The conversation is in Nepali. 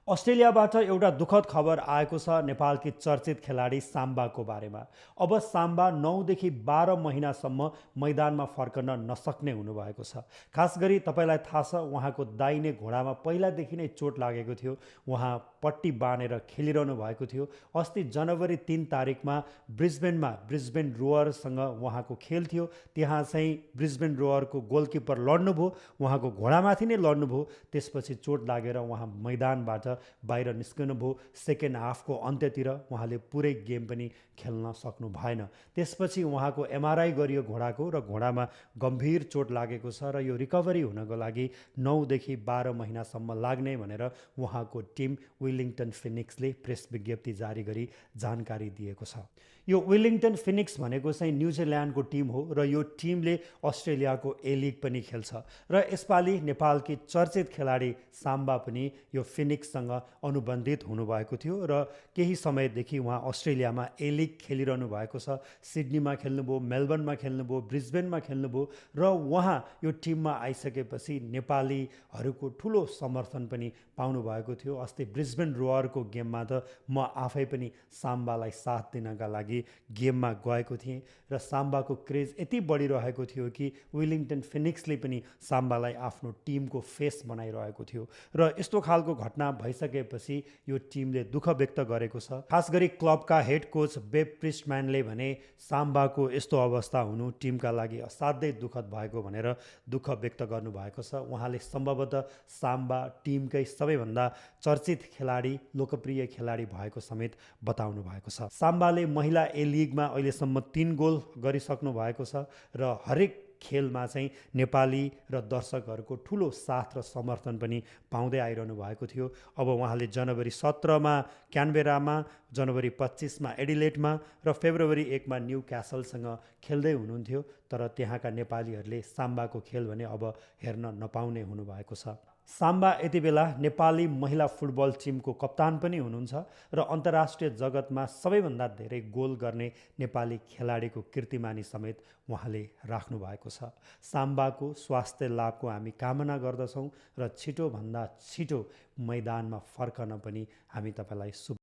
अस्ट्रेलियाबाट एउटा दुःखद खबर आएको छ नेपालकी चर्चित खेलाडी साम्बाको बारेमा। अब साम्बा 9 देखि 12 महिनासम्म मैदानमा फर्कन नसक्ने हुनुभएको छ। खास गरी तपाईँलाई थाहा छ उहाँको दाहिने घोडामा पहिलादेखि नै चोट लागेको थियो। उहाँ पट्टी बाँधेर खेलिरहनु भएको थियो। अस्ति जनवरी 3 तारिकमा ब्रिस्बेन रोअरसँग उहाँको खेल थियो। त्यहाँ चाहिँ ब्रिस्बेन रोअरको गोलकिपर लड्नुभयो, उहाँको घोडामाथि नै लड्नुभयो। त्यसपछि चोट लागेर उहाँ मैदानबाट बाहिर निस्कनुभयो। सेकेन्ड हाफको अन्त्यतिर उहाँले पुरै गेम पनि खेल्न सक्नु भएन। त्यसपछि उहाँको एमआरआई गरियो घोडाको र घोडामा गम्भीर चोट लागेको छ र यो रिकभरी हुनको लागि 9 देखि 12 महिनासम्म लाग्ने भनेर उहाँको टिम वेलिङ्गटन फिनिक्सले प्रेस विज्ञप्ति जारी गरी जानकारी दिएको छ। यो वेलिङ्गटन फिनिक्स भनेको चाहिँ न्युजिल्यान्डको टिम हो र यो टिमले अस्ट्रेलियाको ए लिग पनि खेल्छ र यसपालि नेपालकी चर्चित खेलाडी साम्बा पनि यो फिनिक्ससँग अनुबन्धित हुनुभएको थियो र केही समयदेखि उहाँ अस्ट्रेलियामा ए लिग खेलिरहनु भएको छ। सिडनीमा खेल्नुभयो, मेलबर्नमा खेल्नुभयो, ब्रिस्बेनमा खेल्नुभयो र उहाँ यो टिममा आइसकेपछि नेपालीहरूको ठुलो समर्थन पनि पाउनुभएको थियो। अस्ति ब्रिस्बेन रोअरको गेममा त म आफै पनि साम्बालाई साथ दिनका लागि गेममा गएको थिएँ र साम्बाको क्रेज यति बढिरहेको थियो कि वेलिङ्गटन फिनिक्सले पनि साम्बालाई आफ्नो टिमको फेस बनाइरहेको थियो र यस्तो खालको घटना भइसकेपछि यो टिमले दुःख व्यक्त गरेको छ। खास गरी क्लबका हेड कोच बेब प्रिस्टम्यानले भने साम्बाको यस्तो अवस्था हुनु टिमका लागि असाध्यै दुःखद भएको भनेर दुःख व्यक्त गर्नुभएको छ। उहाँले सम्भवतः साम्बा टिमकै सबैभन्दा चर्चित खेलाडी, लोकप्रिय खेलाडी भएको समेत बताउनु भएको छ। साम्बाले महिला ए लिगमा अहिलेसम्म 3 गोल गरिसक्नु भएको छ र हरेक खेलमा चाहिँ नेपाली र दर्शकहरूको ठुलो साथ र समर्थन पनि पाउँदै आइरहनु भएको थियो। अब उहाँले जनवरी 17मा क्यानबेरामा, जनवरी 25मा एडिलेटमा र फेब्रुअरी 1मा न्यू क्यासलसँग खेल्दै हुनुहुन्थ्यो। तर त्यहाँका नेपालीहरूले साम्बाको खेल भने अब हेर्न नपाउने हुनुभएको छ। साम्बा यति बेला नेपाली महिला फुटबल टिमको कप्तान पनि हुनुहुन्छ र अन्तर्राष्ट्रिय जगतमा सबैभन्दा धेरै गोल गर्ने नेपाली खेलाडीको कीर्तिमानी समेत उहाँले राख्नु भएको छ। साम्बाको स्वास्थ्य लाभको हामी कामना गर्दछौँ र छिटोभन्दा छिटो मैदानमा फर्कन पनि हामी तपाईँलाई